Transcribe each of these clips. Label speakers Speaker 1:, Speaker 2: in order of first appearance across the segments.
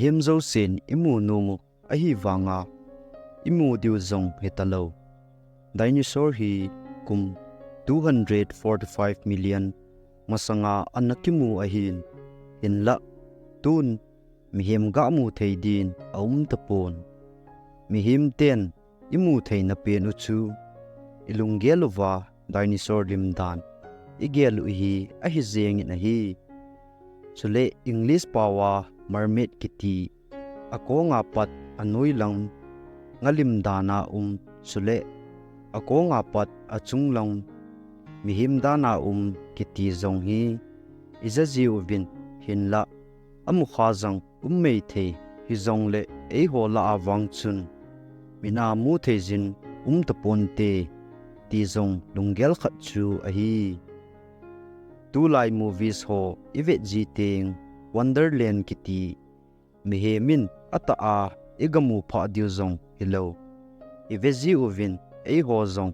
Speaker 1: hem zo sen imu numu ahi wanga imu diu zong hetalo dinosaur hi kum 245 million masanga anakimu ahin hinla tun mihem ga mu theidin tapon mihim ten imu theina pen uchu ilunggeluwa dinosaur limdan igelu hi ahi zeng in hi chule English pawa mermaid kiti akonga pat anoi lang ngalim dana chule akonga pat achung lang mihim dana kiti zong hi izaji uvin hinla amu khazang mei the hi zong le ei hola awang chun mina mu the jin tapon te ti zong lunggel khat chu ahi tu lai movies ho ivet ji teng Wonderland kiti mihemin ata a igamu pha diu zong hello ivezi uvin ei ho zong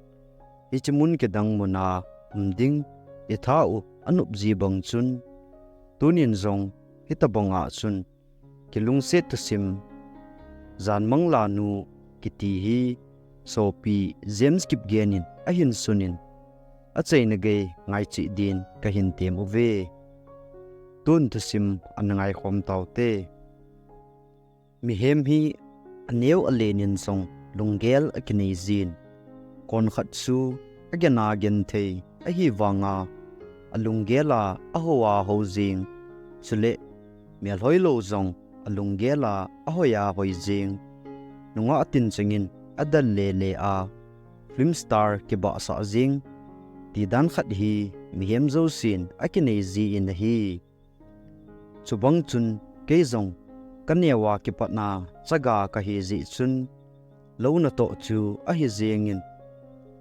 Speaker 1: ichimun kedang muna umding ithau anup ji bang chun tunin zong hitabanga chun kilung se to sim zan mangla nu kiti hi sopi James kip genin ahin sunin achaina ge ngai chi din ka hin tem uve tun to sim anangai khom taute mi hem hi aneu alenin song lunggel akini zin kon khat su agena gen the ahi wanga alunggela ahowa hojing chule mel hoilo zong alunggela ahoya hoijing nunga atin chengin adal le a film star ke ba sa jing ti dan khat hi mihem zo sin akini zi in hi chubang chun ke zong kanewa ke patna chaga ka hi zi chun lo na to chu a hi zengin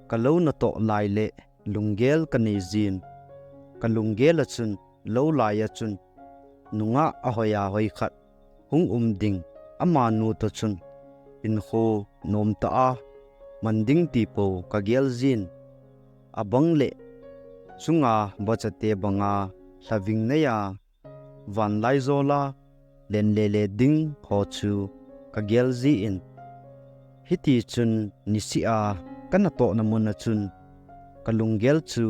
Speaker 1: ka lo na to lai le lunggel kani zin ka lunggel chun lo lai ya chun nunga ahoya hoi khat hung ding ama nu to chun in kho nom ta a manding ti po ka gel zin abang le sunga bachate banga hlaving na ya van lai zola len le ding ho chu ka gel zi in hiti chun nisia kana to na mun chun kalunggel chu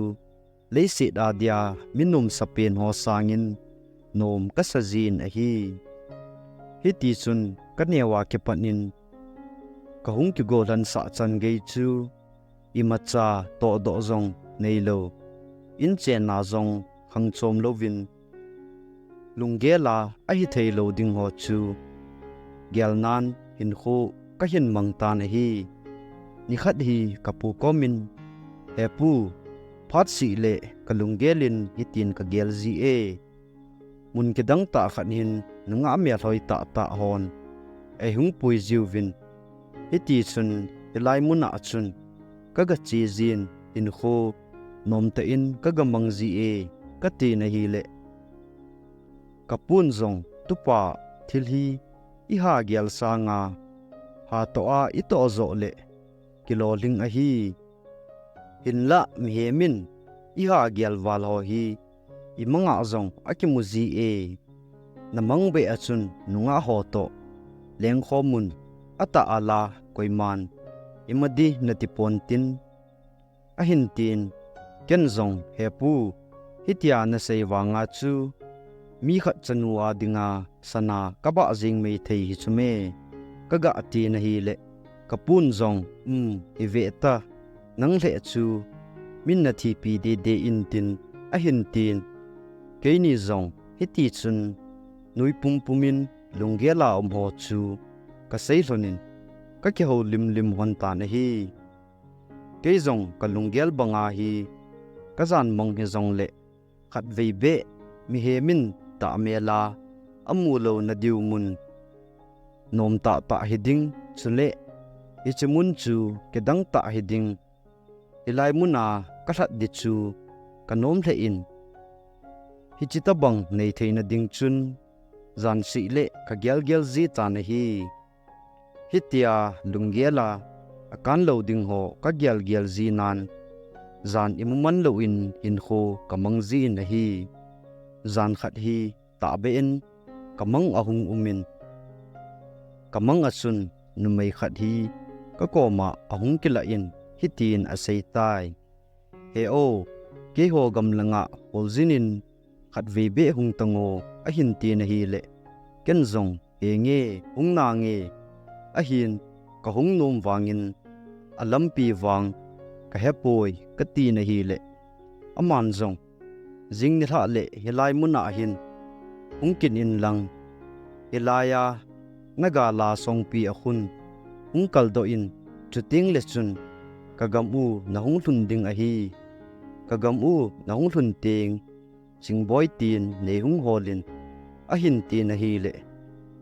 Speaker 1: leisi da dia minum sapen ho sangin nom kasajin ahi hiti chun kanewa ke panin kahung ki golan sa chan gei chu imacha to do zong neilo in chen na zong hangchom lovin lunggela ahi theilo ding ho chu gelnan hin khu ka hin mangtan hi ni khat hi kapu komin hepu phat si le kalunggelin hitin ka gel ji e mun kedang ta khat hin nunga me hloi ta hon e hung pui jiwin hiti chun elai muna chun kaga chi zin in kho nom ta in kaga mangji e kati na hi le kapun zong tupa thil hi iha gel sanga ha to a ito zo le kilo ling a hi hinla mihemin iha gel wal ho hi imanga zong akimuji e namang be achun nunga ho to leng khomun ata ala koiman imadi natipon tin ahin tin ken zong hepu hitia na sei wanga chu mi khat chanua dinga sana kaba jing mei thei hi chume kaga ati na hi le kapun zong iveta nang le chu min na thi pi de in tin ahin tin keini zong hiti chun nui pumin lunggela ho chu ka sei lonin ka ke ho lim hon ta na hi ke zong ka lunggel banga hi ka zan mong he zong le khat vei be mi he min ta mela amulo na diu mun nom ta hiding chule ichimun chu kedang ta hiding ilai muna ka that di chu kanom the in hichita bang nei theina ding chun zan si le ka gel zi ta na hi hitia lunggela akan lo ding ho ka gel zi nan zan imuman lo in kho kamang zi na hi zan khat hi ta be in kamang ahung umin kamang asun numay khat hi kakoma ahung kila in hitin asay tay he o ke ho gam langa holzinin khat vebe hung tango ahin ti na hi le ken zong he nge hung na nge ahin ka hung nom wangin alampi wang ka hepoi ka ti na hi le aman zong jing ni tha le helai muna hin hung kin in lang helaya naga la song pi ahun hung kal do in chuting le chun kagam u na hung thun ding a hi kagam u na hung thun ting jingboi tin ne hung holin ahin ti na hi le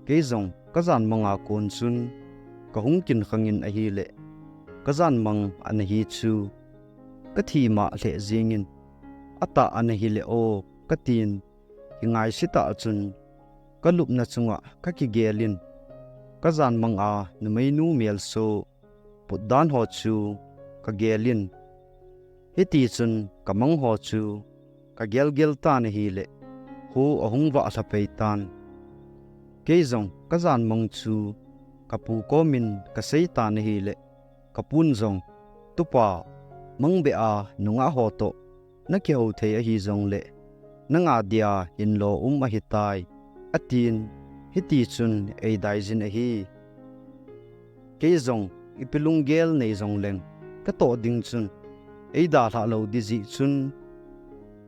Speaker 1: ke zong kazan manga kon sun ka hung kin khangin a hi le kazan mang an hi chu ka thi ma le jingin ata an hi le o ka tin hingai sita chun ka lup na chunga ka ki gelin kazan mang a numai nu mel so putdan ho chu ka gelin hiti chun kamang ho chu ka gel gel ta na hi le hu ahung wa sa peitan ke zong kazan mang chu kapu komin ka sei ta na hi le kapun zong tupa mang be a nunga ho to na ke ho the a hi zong le nanga dia in lo a hi tai atin hiti chun ei dai jin a hi ke zong ipilung gel nei zong leng ka to ding chun ei da tha lo di ji chun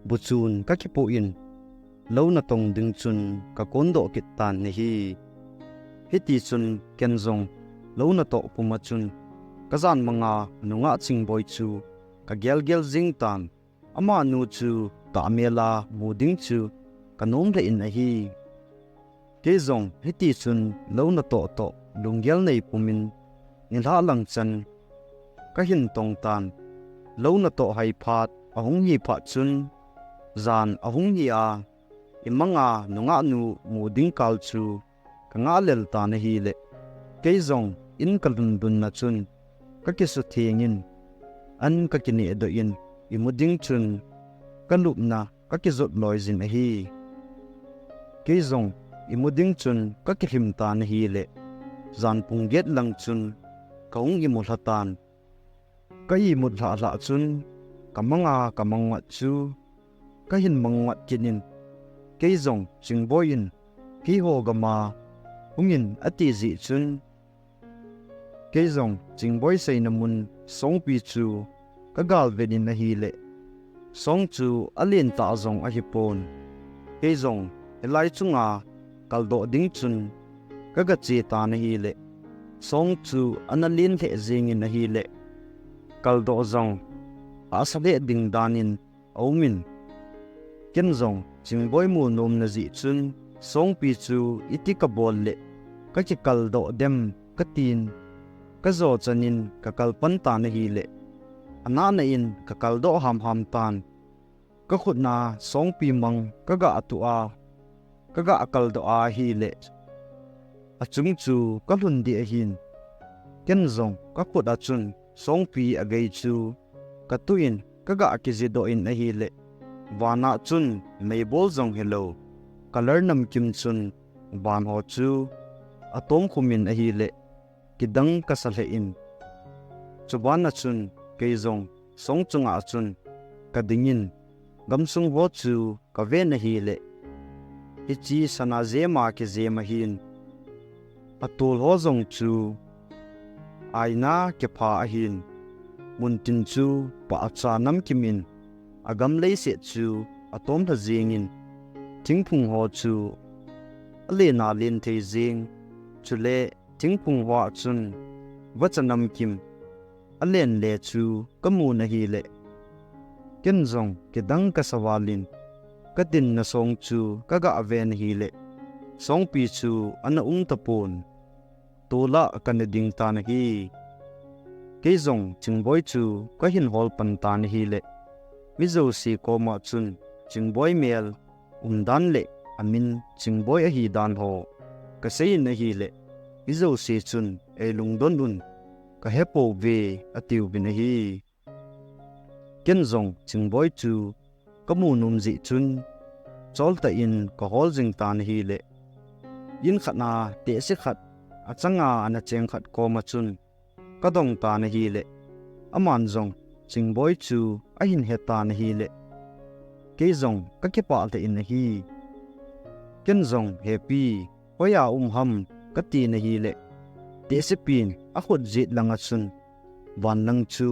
Speaker 1: bu chun ka ki po in lo na tong ding chun ka kon do kit tan ni hi hiti chun ken zong lo na to puma chun kazan manga nunga chingboi chu ka gel gel jing tan ama nu chu ta mela mu ding chu kanom le in a hi ke zong hiti chun lo na to lunggel nei pumin nilha lang chan ka hin tong tan lo na to hai phat ahung hi pha chun zan ahung hi a imanga nunga nu mu ding kal chu ka nga lel ta na hi le ke zong in kalun dun na chun ka ki su thengin an ka ki ni do in imuding chun ka lup na ka ki zot loi jin a hi ke zong imuding chun ka ki him ta na hi le zan pung get lang chun kaung i mulhatan ka i mutha la chun kamanga chu ka hin mangwat kinin ke zong chingboin hi ho gama hungin ati ji chun ke zong jingboi sei namun song pi chu ka gal venin na hi le song chu alien ta zong a hi pon ke zong elai chunga kaldo ding chun ka ga che ta na hi le song chu analin the jing in na hi le kaldo zong asale ding danin aumin ken zong jingboi mu nom na ji chun song pi chu itika bol le ka ki kaldo dem ka tin ka zo chanin ka kalpan ta na hi le ana na in ka kaldo ham tan ka khut na song pi mang ka ga atu a ka ga akal do a hi le achung chu ka lun di a hin ken zong ka khut a chun song pi a gei chu ka tuin ka ga ki ji do in a hi le wana chun mei bol zong hello color nam kim chun ban ho chu atom khumin a hi le kidang kasale in chubana chun keizong song chunga chun kadingin gamsung ho chu ka ve na hi le ichi sana zema ke zema hin atul ho zong chu aina ke pha hin muntin chu pa acha nam kimin agam lei se chu atom tha zingin thingphung ho chu ale na len thei zing chule thingphung wa chun wachanam kim alen le chu kamu na hi le ken zong ke dang ka sawalin kadin na song chu kaga aven hi le song pi chu ana tapon tola kan ding ta na hi ke zong chingboi chu ka hin hol pan ta na hi le mizo si ko ma chun chingboi mel dan le amin chingboi a hi dan ho ka sei na hi le mizo si chun e lung don dun ka hepo ve atiu bin hi ken zong chingboi chu kamu num ji chun chol ta in ka hol jing tan hi le yin khana te se khat achanga ana cheng khat ko ma chun ka dong ta na hi le aman zong jingboi chu a hin heta na hi le ke zong ka ke pa te in na hi ken zong happy hoya ham ka ti na hi le te se pin a khut jit langa chun van lang chu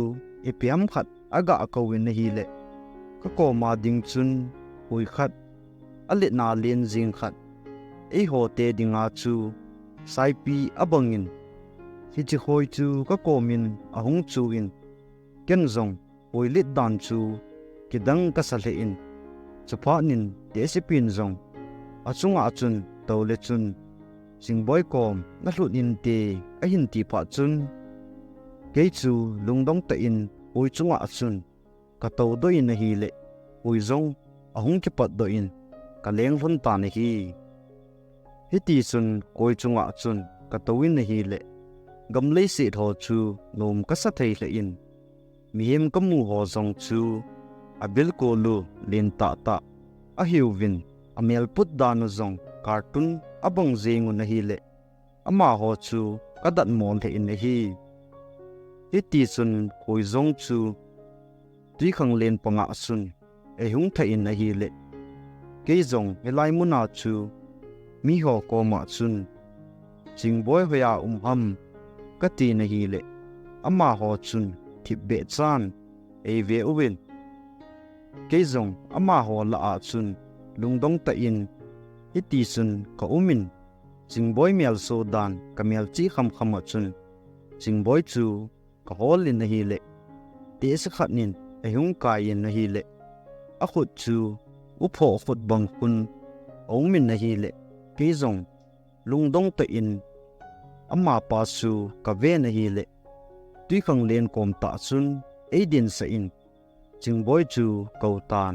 Speaker 1: epiam khat aga akawin na hi le ka ko ma ding chun hui khat ale na len jing khat e ho te dinga chu sai pi abangin hi chi khoi chu ka ko min ahung chu in ken zong hui lit dan chu kidang ka sale in chapa nin te se pin zong achunga chun to le chun jingboi kom na hlut in te a hin ti pha chun ke chu lungdong ta in ui chunga chun ka to do in hi le ui zong ahung ki pat do in ka leng hun ta na hi ti chun koi chunga chun ka to in hi le gam le se tho chu nom ka sa thei le in mi hem ka mu ho zong chu abil ko lu len ta ta a hiu vin amel put dan zong cartoon abong zengu na hi le ama ho chu ka dat mon the in hi ti chun koi zong chu tuy khang len panga sun e hung tha in hi le ke zong helai muna chu mi ho ko ma chun jingboi hoya ham ka ti na hi le ama ho chun thip be chan e ve uwin ke zong ama ho la a chun lungdong ta in ti chun ka umin jingboi mel so dan kamel chi kham kham chun jingboi chu ka hol in hi le te se khat nin e hung kai in hi le a khut chu u pho khut bang kun ong min hi le ke zong lungdong ta in amma pa su ka ve na hi le tuy khang len kom ta chun e din sa in jingboi chu kau tan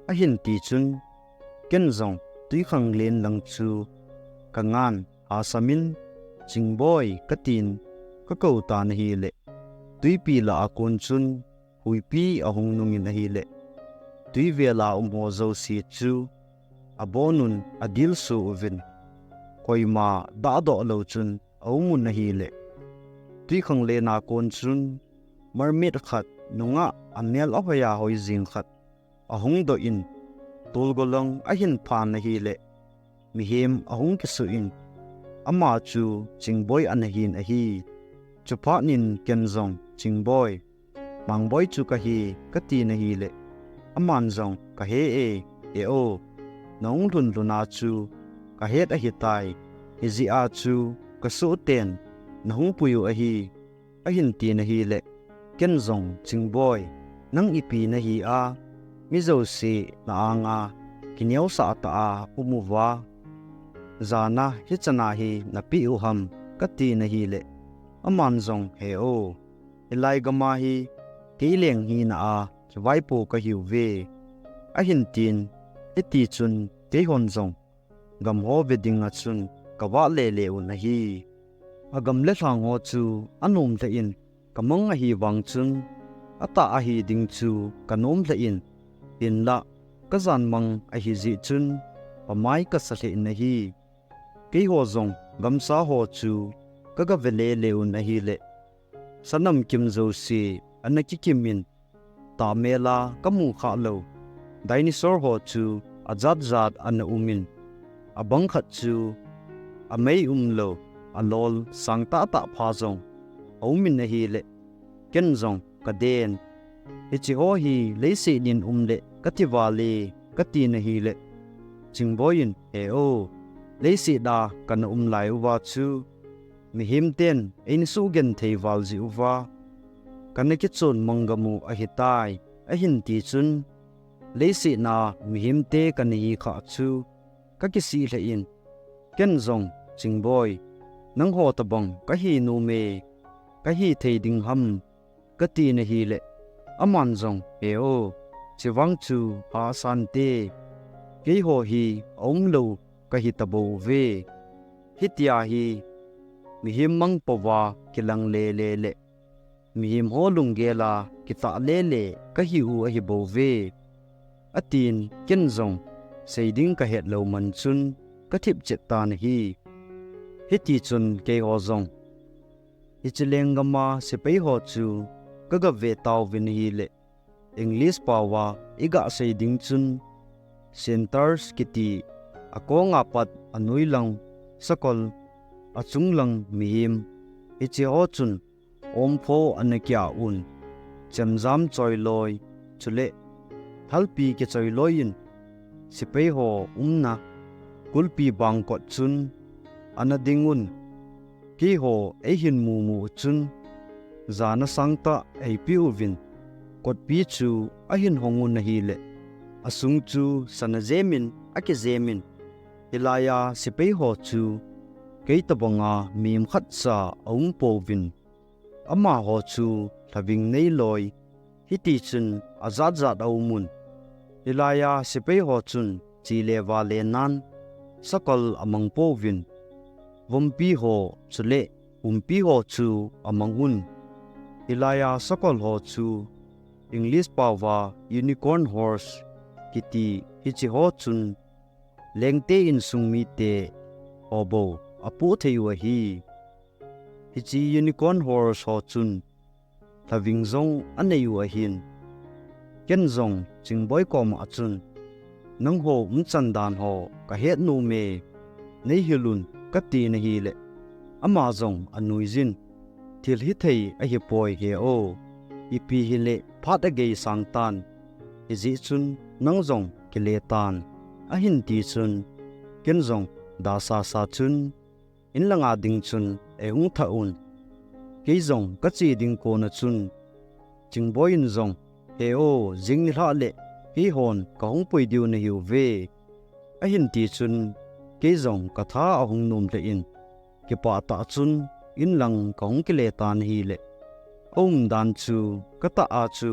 Speaker 1: a hin ti chun ken zong tuy khang len lang chu ka ngan a samin jingboi ka tin ka kau tan hi le tuy pi la akon chun hui pi ahung nung in hi le tuy vela ho zo si chu abonun adil su uvin koima da do lo chun aumun na hi le tuy khang le na kon chun marmit khat nunga anel ohya hoi jing khat ahung do in tulgolong ahin phan na hi le mi hem ahung ki su in ama chu jingboi an hin a hi chupa nin ken zong jingboi mangboi chu ka hi ka ti na hi le aman zong ka he e o nong lun luna chu ka het a hi tai hi zi a chu ka su ten na hung puyu a hin ti na hi le ken zong jingboi nang ipi na hi a mi zo si na anga kinyau sa ta a umuwa zana hi chana hi na pi u ham ka ti na hi le aman zong he o ilai gama hi ke leng hi na a vai po ka hiu ve a hin tin ti chun te hon zong gam ho veding a chun ka wa le le u na hi agam le thang ho chu anom the in kamong a hi wang chun ata a hi ding chu kanom the in tin la ka zan mang a hi ji chun pamai ka sa le na hi ke ho zong gam sa ho chu ka ga vele le u na hi le sanam kim zo si anaki kimin ta mela kamu kha lo dinosaur ho chu azat zat an umin abang khat chu amei lo alol sangta ta pha zong aumin na hi le ken zong ka den ichi ho hi leisi nin le katiwa le kati na hi le jingboin e o leisi da kan lai wa chu mi him ten in su gen thei wal ji uwa kan ki chon mangamu a hitai a hin ti chun leisi na mi him te kan hi kha chu ka ki si le in ken zong jingboy nang ho ta bang ka hi nu me ka hi thei ding ham ka ti na hi le aman zong e o chiwang chu ha san te ke ho hi ong lo ka hi ta bo ve hitia hi mi him mang pawa kilang le le le mi him ho lung gela kita le le ka hi u a hi bo ve atin ken zong seiding ka het lo man chun ka thip chet ta na hi hiti chun ke ho zong ichileng gama se pei ho chu kaga ve taw vin hi le English pawa iga sei ding chun centers kiti akonga pat anui lang sakol achung lang mihim ichi ho chun ompho anakya un chamjam choi loi chule thalpi ke choi loin sipei ho umna kulpi bang ko chun anadingun ki ho ehin mu mu chun zana sangta ei piuvin kot pi chu ahin hongun na hi le asung chu sanazemin ake zemin hilaya sipei ho chu keitabanga mim khat sa aung povin ama ho chu thaving nei loi hiti chun azat aumun hilaya sipei ho chun chile wa le nan sakal amang povin vumpi ho chule umpi ho chu amangun hilaya sakal ho chu English pawa unicorn horse kiti hichi ho chun lengte in sungmi te obo apu theiwa hi hichi unicorn horse ho chun thaving zong aneiwa hin ken zong chingboy kom achun nang ho umchandan ho ka het nu me nei hilun ka ti na hi le ama zong anuizin thil hi thei a hi poi he o ipi hi le phat agei sangtan izi chun nang zong kile tan a hin ti chun ken zong da sa chun in langa ding chun e ung tha un ke zong ka chi ding ko na chun chingboy in zong he o jing ni hla le hi hon ka hong pui diu na hiu ve a hin ti chun ke zong ka tha a hung num le in ke pa ta chun in lang ka hong kile tan hi le dan chu ka ta a chu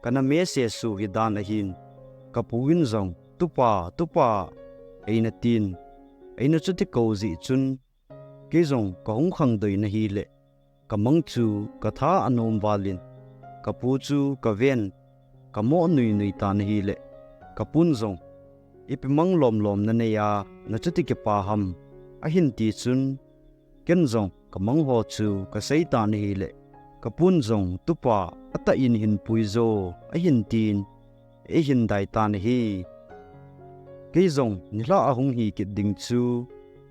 Speaker 1: kana me se su hi dan a hin ka puin zong tupa eina tin eina chu ti ko zi chun ke zong ka hong khang doi na hi le ka mang chu ka tha anom walin ka pu chu ka ven ka mo nui tan hi le ka pun zong ipi mang lom na ne ya na chu ti ke pa ham a hin ti chun ken zong ka mang ho chu ka sei tan hi le ka pun zong tupa ata in hin pui zo a hin tin e hin dai tan hi ke zong ni la a hung hi ki ding chu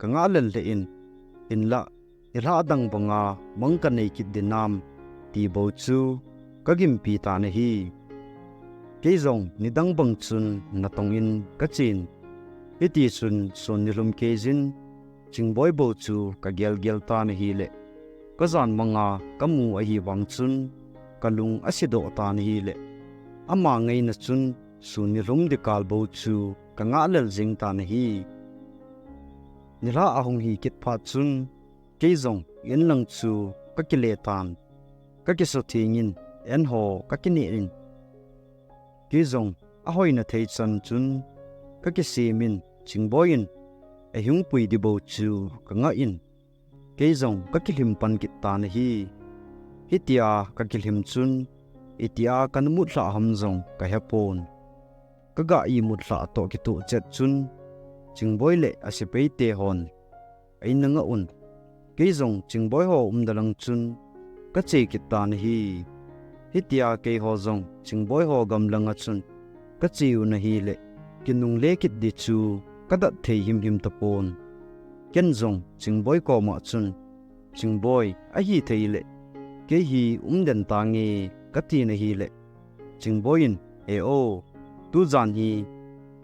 Speaker 1: ka nga len le in la ila dang banga mang ka nei ki dinam ti bo chu ka gim pi ta na hi ke zong ni dang bang chun na tong in ka chin iti chun son ni lum ke jin chingboy bo chu ka gel ta na hi le ka zan manga kamu a hi wang chun kalung asido ta na hi le ama ngei na chun su ni lum de kal bo chu ka nga lel jing ta na hi nila ahong hi kit pha chun ke zong in lang chu ka kile tan ka ki so thingin en ho ka ki ni in ke zong a hoi na thei chan chun ka ki simin chingboyin a hyung pui di bo chu ka nga in ke zong ka ki him pan ki ta na hi hitia ka ki him chun itia kan mu thla ham zong ka hepon ka ga i mu thla to ki tu chet chun chingboy le asipei te hon ai nanga un ke zong chingboy ho dalang chun ka che ki ta na hi hitia ke ho zong chingboy ho gam langa chun ka chiu na hi le kinung le kit di chu ka da thei him tapon ken zong chingboy ko ma chun chingboy a hi thei le ke hi den ta nge ka ti na hi le chingboyin e o tu zan hi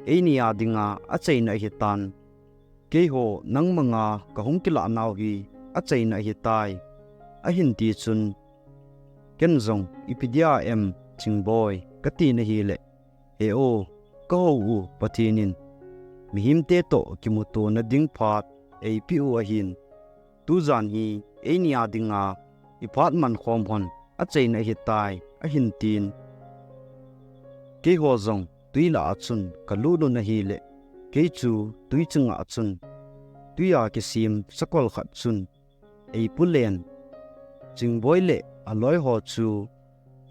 Speaker 1: e ni a dinga a chei na hi tan ke ho nang manga ka hung kila naw hi a chei na hi tai a hin ti chun ken zong ipidia em chingboy ka ti na hi le e o ka ho u patinin mi him te to kimuto na ding phat ei pi u a hin tu zan hi e ni a dinga i phat man khom hon a chei na hi tai a hin tin ke ho zong tuila achun kalulu na hi le ke chu tui chunga achun tuya ke sim sakol khat chun ei pulen chingboy le aloi ho chu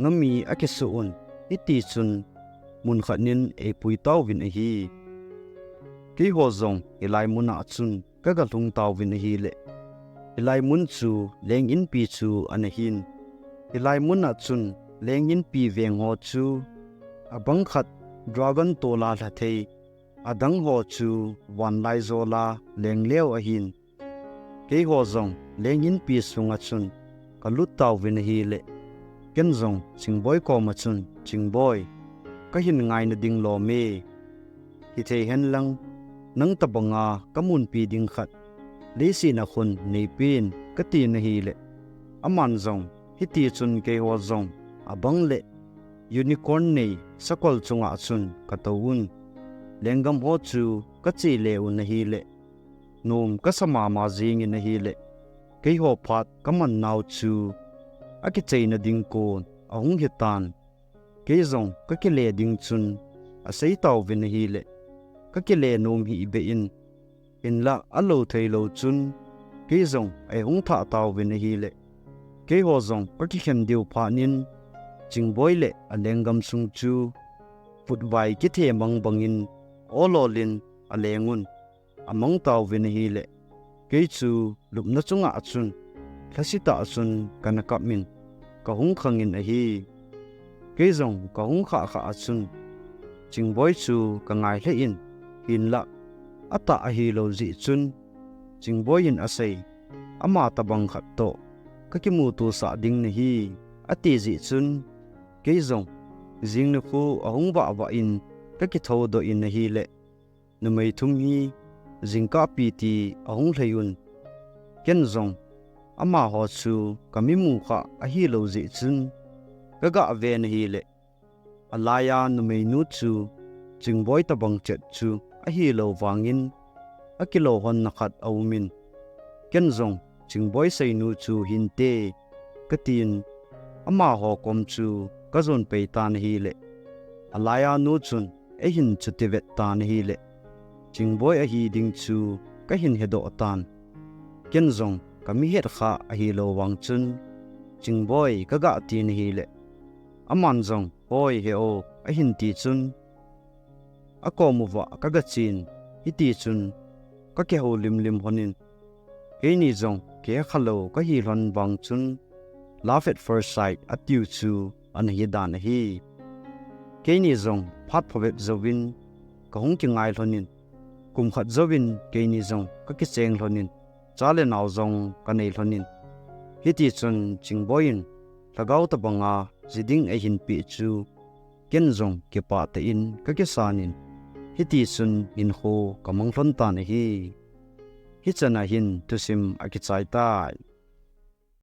Speaker 1: ngami ake suun iti chun mun khanin e pui taw vin a hi ke ho zong elai muna achun ka ga lung taw vin a hi le hilai mun chu leng in pi chu anahin hilai mun a chun leng in pi veng ho chu abang khat dragon tola la thei adang ho chu wan lai zola leng leo ahin ke ho zong leng in pi sunga chun kalut taw vin hi le ken zong chingboy ko ma chun chingboy ka hin ngai na ding lo me hi thei hen lang nang tabanga kamun pi ding khat le si na khun nei pin ka ti na hi le aman zong hi ti chun ke ho zong abang le unicorn nei sakol chunga chun ka tawun lengam ho chu ka chi le un na hi le num ka sama ma jing in na hi le ke ho phat ka man naw chu aki chei na ding ko ahung hi tan ke zong ka ke le ding chun a sei taw vin hi le ka ke le num hi be in la alo thei lo chun ke zong ai hung tha taw vin hi le ke ho zong ka ki khem diu pha nin chingboy le alengam sung chu put vai ki the mang bangin ololin alengun among taw vin hi le ke chu lupna chunga achun thasita achun kana kapmin ka hung khangin a hi ke zong ka hung kha kha achun chingboy chu ka ngai hle in hin la ata a hi lo ji chun chingboy in asai ama tabang khat to ka ki mu tu sa ding ni hi ati ji chun ke zong jing na khu ahung wa in ka ki tho do in hi le numei thum hi jingka pi ti ahung thayun ken zong ama ho chu kami mu kha a hi lo ji chun ka ga ve na hi le alaya numei nu chu chingboy tabang chet chu a hi lo wangin a kilo hon na khat aumin ken zong chingboy sei nu chu hinte katin ama ho kom chu ka zon pe tan hi le alaya nu chun e hin chutivet tan hi le chingboy a hi ding chu ka hin hedo tan ken zong kami het kha a hi lo wang chun chingboy ka ga tin hi le aman zong hoi he o a hin ti chun a ko mu wa ka ga chin hi ti chun ka ke ho lim honin ke ni zong ke khalo ka hi lon wang chun laugh at first sight atiu chu an hi dan hi ke ni zong phat phobet zawin ka hung ki ngai lonin kum khat zawin ke ni zong ka ki cheng lonin chale naw zong ka nei lonin hi ti chun chingboyin lagaw ta banga jiding a hin pi chu ken zong ke pa te in ka ke sanin hi ti chun in ho kamang lon ta hi hi chana hin tusim a ki chai tai